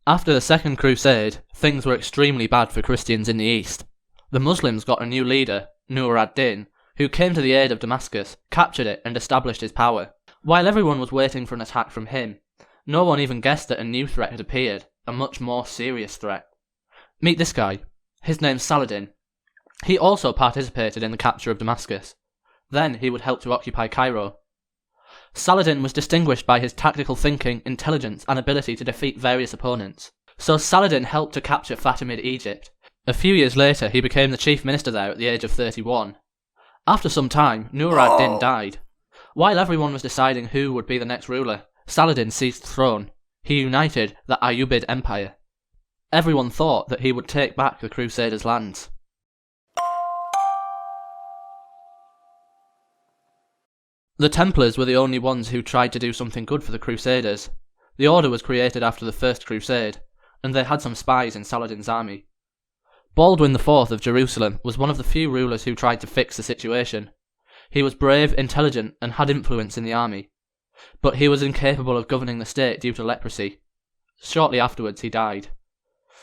After the Second Crusade, things were extremely bad for Christians in the east. The Muslims got a new leader, Nur ad-Din, who came to the aid of Damascus, captured it and established his power. While everyone was waiting for an attack from him, no one even guessed that a new threat had appeared, a much more serious threat. Meet this guy. His name's Saladin. He also participated in the capture of Damascus. Then he would help to occupy Cairo. Saladin was distinguished by his tactical thinking, intelligence, and ability to defeat various opponents. So Saladin helped to capture Fatimid Egypt. A few years later, he became the chief minister there at the age of 31. After some time, Nur ad-Din died. While everyone was deciding who would be the next ruler, Saladin seized the throne. He united the Ayyubid Empire. Everyone thought that he would take back the Crusaders' lands. The Templars were the only ones who tried to do something good for the Crusaders. The order was created after the First Crusade, and they had some spies in Saladin's army. Baldwin IV of Jerusalem was one of the few rulers who tried to fix the situation. He was brave, intelligent, and had influence in the army. But he was incapable of governing the state due to leprosy. Shortly afterwards he died.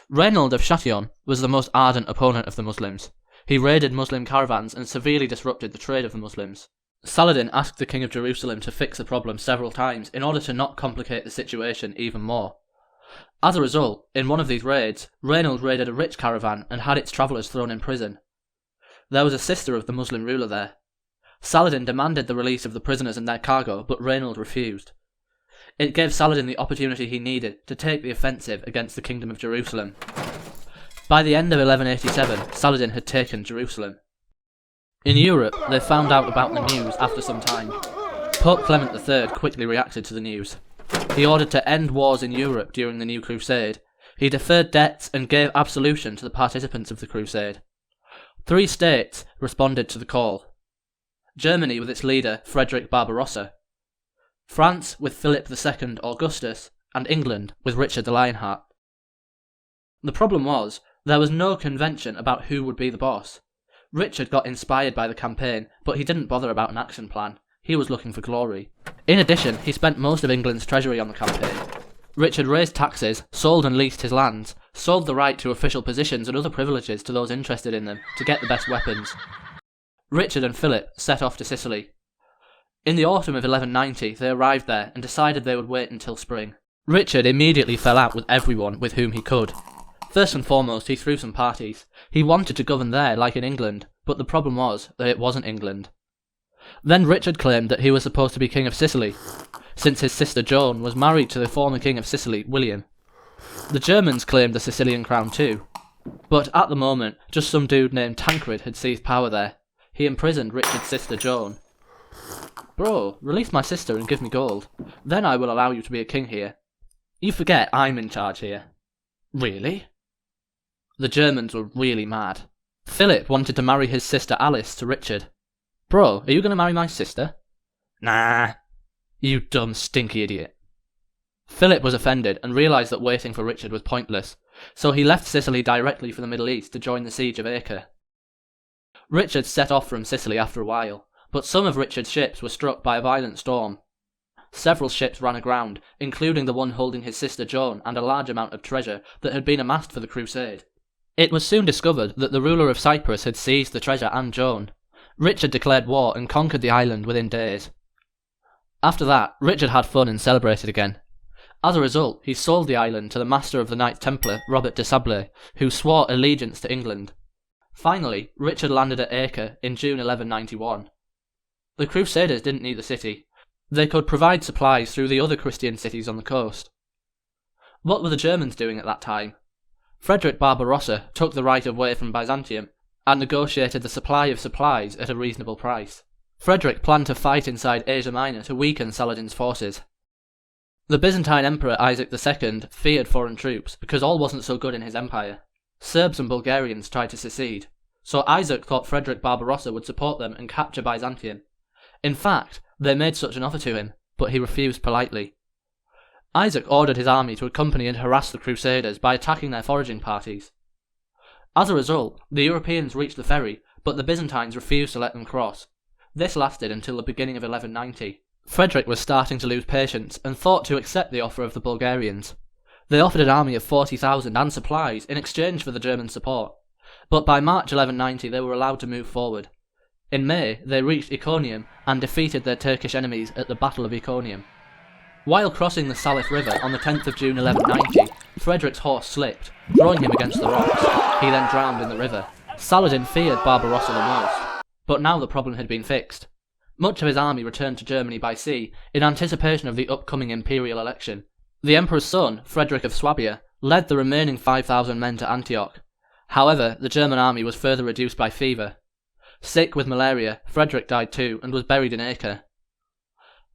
Reynold of Chatillon was the most ardent opponent of the Muslims. He raided Muslim caravans and severely disrupted the trade of the Muslims. Saladin asked the king of Jerusalem to fix the problem several times in order to not complicate the situation even more. As a result, in one of these raids, Reynold raided a rich caravan and had its travellers thrown in prison. There was a sister of the Muslim ruler there. Saladin demanded the release of the prisoners and their cargo, but Reynold refused. It gave Saladin the opportunity he needed to take the offensive against the Kingdom of Jerusalem. By the end of 1187, Saladin had taken Jerusalem. In Europe, they found out about the news after some time. Pope Clement III quickly reacted to the news. He ordered to end wars in Europe during the new crusade. He deferred debts and gave absolution to the participants of the crusade. 3 states responded to the call. Germany with its leader, Frederick Barbarossa. France with Philip II Augustus, and England with Richard the Lionheart. The problem was, there was no convention about who would be the boss. Richard got inspired by the campaign, but he didn't bother about an action plan. He was looking for glory. In addition, he spent most of England's treasury on the campaign. Richard raised taxes, sold and leased his lands, sold the right to official positions and other privileges to those interested in them to get the best weapons. Richard and Philip set off to Sicily. In the autumn of 1190, they arrived there and decided they would wait until spring. Richard immediately fell out with everyone with whom he could. First and foremost, he threw some parties. He wanted to govern there like in England, but the problem was that it wasn't England. Then Richard claimed that he was supposed to be King of Sicily, since his sister Joan was married to the former King of Sicily, William. The Germans claimed the Sicilian crown too. But at the moment, just some dude named Tancred had seized power there. He imprisoned Richard's sister Joan. Bro, release my sister and give me gold. Then I will allow you to be a king here. You forget I'm in charge here. Really? The Germans were really mad. Philip wanted to marry his sister Alice to Richard. Bro, are you going to marry my sister? Nah. You dumb, stinky idiot. Philip was offended and realised that waiting for Richard was pointless, so he left Sicily directly for the Middle East to join the siege of Acre. Richard set off from Sicily after a while, but some of Richard's ships were struck by a violent storm. Several ships ran aground, including the one holding his sister Joan and a large amount of treasure that had been amassed for the crusade. It was soon discovered that the ruler of Cyprus had seized the treasure and Joan. Richard declared war and conquered the island within days. After that, Richard had fun and celebrated again. As a result, he sold the island to the master of the Knights Templar, Robert de Sablé, who swore allegiance to England. Finally, Richard landed at Acre in June 1191. The Crusaders didn't need the city. They could provide supplies through the other Christian cities on the coast. What were the Germans doing at that time? Frederick Barbarossa took the right of way from Byzantium and negotiated the supply of supplies at a reasonable price. Frederick planned to fight inside Asia Minor to weaken Saladin's forces. The Byzantine Emperor Isaac II feared foreign troops because all wasn't so good in his empire. Serbs and Bulgarians tried to secede, so Isaac thought Frederick Barbarossa would support them and capture Byzantium. In fact, they made such an offer to him, but he refused politely. Isaac ordered his army to accompany and harass the Crusaders by attacking their foraging parties. As a result, the Europeans reached the ferry, but the Byzantines refused to let them cross. This lasted until the beginning of 1190. Frederick was starting to lose patience and thought to accept the offer of the Bulgarians. They offered an army of 40,000 and supplies in exchange for the German support, but by March 1190 they were allowed to move forward. In May, they reached Iconium and defeated their Turkish enemies at the Battle of Iconium. While crossing the Salif River on the 10th of June 1190, Frederick's horse slipped, throwing him against the rocks. He then drowned in the river. Saladin feared Barbarossa the most, but now the problem had been fixed. Much of his army returned to Germany by sea in anticipation of the upcoming imperial election. The emperor's son, Frederick of Swabia, led the remaining 5,000 men to Antioch. However, the German army was further reduced by fever. Sick with malaria, Frederick died too and was buried in Acre.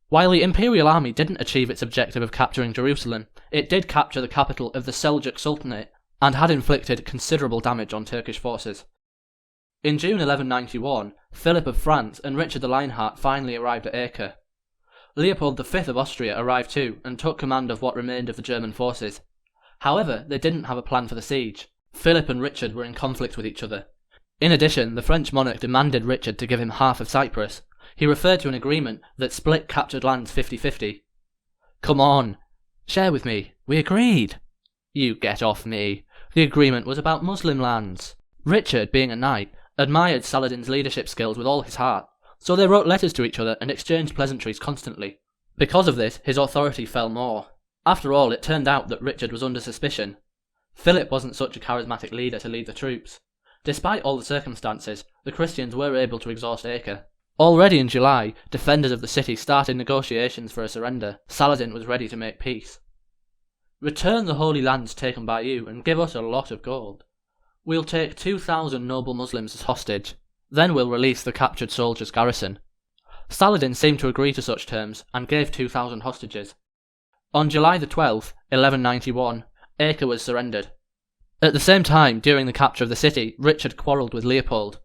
While the imperial army didn't achieve its objective of capturing Jerusalem, it did capture the capital of the Seljuk Sultanate and had inflicted considerable damage on Turkish forces. In June 1191, Philip of France and Richard the Lionheart finally arrived at Acre. Leopold V of Austria arrived too and took command of what remained of the German forces. However, they didn't have a plan for the siege. Philip and Richard were in conflict with each other. In addition, the French monarch demanded Richard to give him half of Cyprus. He referred to an agreement that split captured lands 50-50. "Come on, share with me. We agreed." "You get off me. The agreement was about Muslim lands." Richard, being a knight, admired Saladin's leadership skills with all his heart, so they wrote letters to each other and exchanged pleasantries constantly. Because of this, his authority fell more. After all, it turned out that Richard was under suspicion. Philip wasn't such a charismatic leader to lead the troops. Despite all the circumstances, the Christians were able to exhaust Acre. Already in July, defenders of the city started negotiations for a surrender. Saladin was ready to make peace. "Return the holy lands taken by you and give us a lot of gold. We'll take 2,000 noble Muslims as hostage. Then we'll release the captured soldiers' garrison." Saladin seemed to agree to such terms and gave 2,000 hostages. On July the 12th, 1191, Acre was surrendered. At the same time, during the capture of the city, Richard quarrelled with Leopold.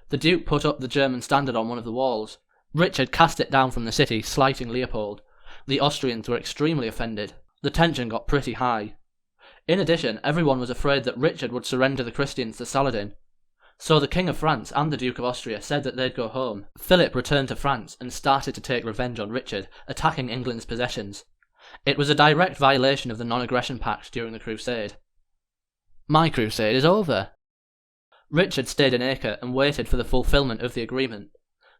The Duke put up the German standard on one of the walls. Richard cast it down from the city, slighting Leopold. The Austrians were extremely offended. The tension got pretty high. In addition, everyone was afraid that Richard would surrender the Christians to Saladin. So the King of France and the Duke of Austria said that they'd go home. Philip returned to France and started to take revenge on Richard, attacking England's possessions. It was a direct violation of the non-aggression pact during the Crusade. "My crusade is over." Richard stayed in Acre and waited for the fulfilment of the agreement,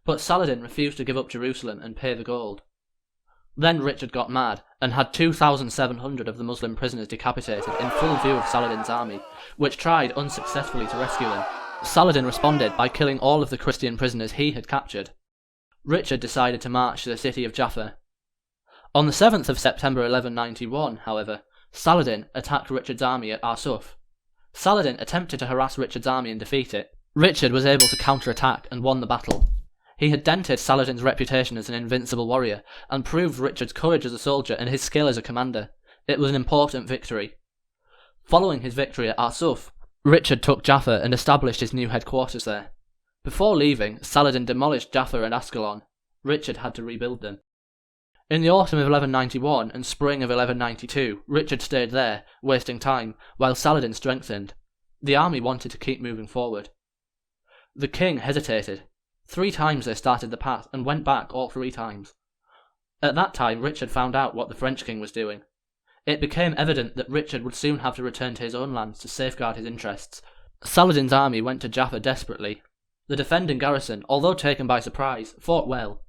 but Saladin refused to give up Jerusalem and pay the gold. Then Richard got mad and had 2,700 of the Muslim prisoners decapitated in full view of Saladin's army, which tried unsuccessfully to rescue them. Saladin responded by killing all of the Christian prisoners he had captured. Richard decided to march to the city of Jaffa. On the 7th of September 1191, however, Saladin attacked Richard's army at Arsuf. Saladin attempted to harass Richard's army and defeat it. Richard was able to counterattack and won the battle. He had dented Saladin's reputation as an invincible warrior, and proved Richard's courage as a soldier and his skill as a commander. It was an important victory. Following his victory at Arsuf, Richard took Jaffa and established his new headquarters there. Before leaving, Saladin demolished Jaffa and Ascalon. Richard had to rebuild them. In the autumn of 1191 and spring of 1192, Richard stayed there, wasting time, while Saladin strengthened. The army wanted to keep moving forward. The king hesitated. 3 times they started the path and went back all 3 times. At that time, Richard found out what the French king was doing. It became evident that Richard would soon have to return to his own lands to safeguard his interests. Saladin's army went to Jaffa desperately. The defending garrison, although taken by surprise, fought well.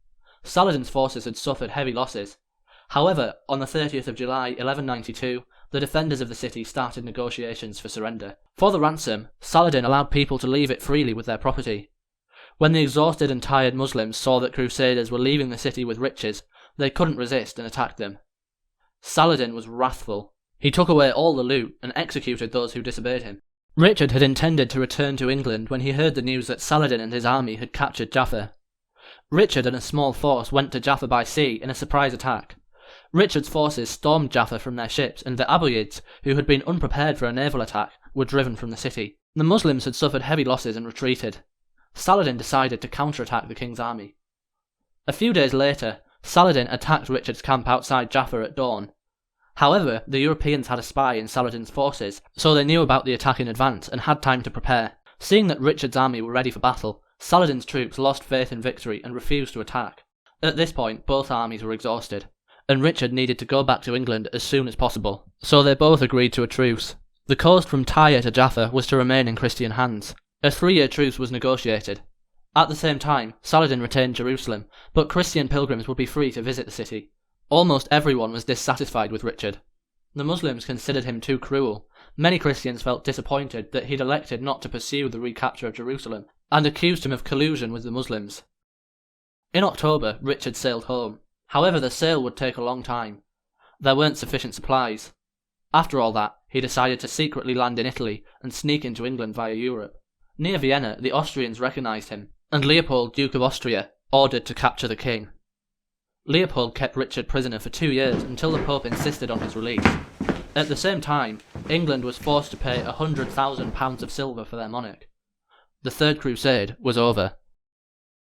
Saladin's forces had suffered heavy losses. However, on the 30th of July 1192, the defenders of the city started negotiations for surrender. For the ransom, Saladin allowed people to leave it freely with their property. When the exhausted and tired Muslims saw that Crusaders were leaving the city with riches, they couldn't resist and attacked them. Saladin was wrathful. He took away all the loot and executed those who disobeyed him. Richard had intended to return to England when he heard the news that Saladin and his army had captured Jaffa. Richard and a small force went to Jaffa by sea in a surprise attack. Richard's forces stormed Jaffa from their ships, and the Ayyubids, who had been unprepared for a naval attack, were driven from the city. The Muslims had suffered heavy losses and retreated. Saladin decided to counterattack the king's army. A few days later, Saladin attacked Richard's camp outside Jaffa at dawn. However, the Europeans had a spy in Saladin's forces, so they knew about the attack in advance and had time to prepare. Seeing that Richard's army were ready for battle, Saladin's troops lost faith in victory and refused to attack. At this point, both armies were exhausted. and Richard needed to go back to England as soon as possible, so they both agreed to a truce. The coast from Tyre to Jaffa was to remain in Christian hands. A 3-year truce was negotiated. At the same time, Saladin retained Jerusalem, but Christian pilgrims would be free to visit the city. Almost everyone was dissatisfied with Richard. The Muslims considered him too cruel. Many Christians felt disappointed that he'd elected not to pursue the recapture of Jerusalem, and accused him of collusion with the Muslims. In October, Richard sailed home. However, the sail would take a long time. There weren't sufficient supplies. After all that, he decided to secretly land in Italy and sneak into England via Europe. Near Vienna, the Austrians recognised him, and Leopold, Duke of Austria, ordered to capture the king. Leopold kept Richard prisoner for 2 years until the Pope insisted on his release. At the same time, England was forced to pay £100,000 of silver for their monarch. The Third Crusade was over.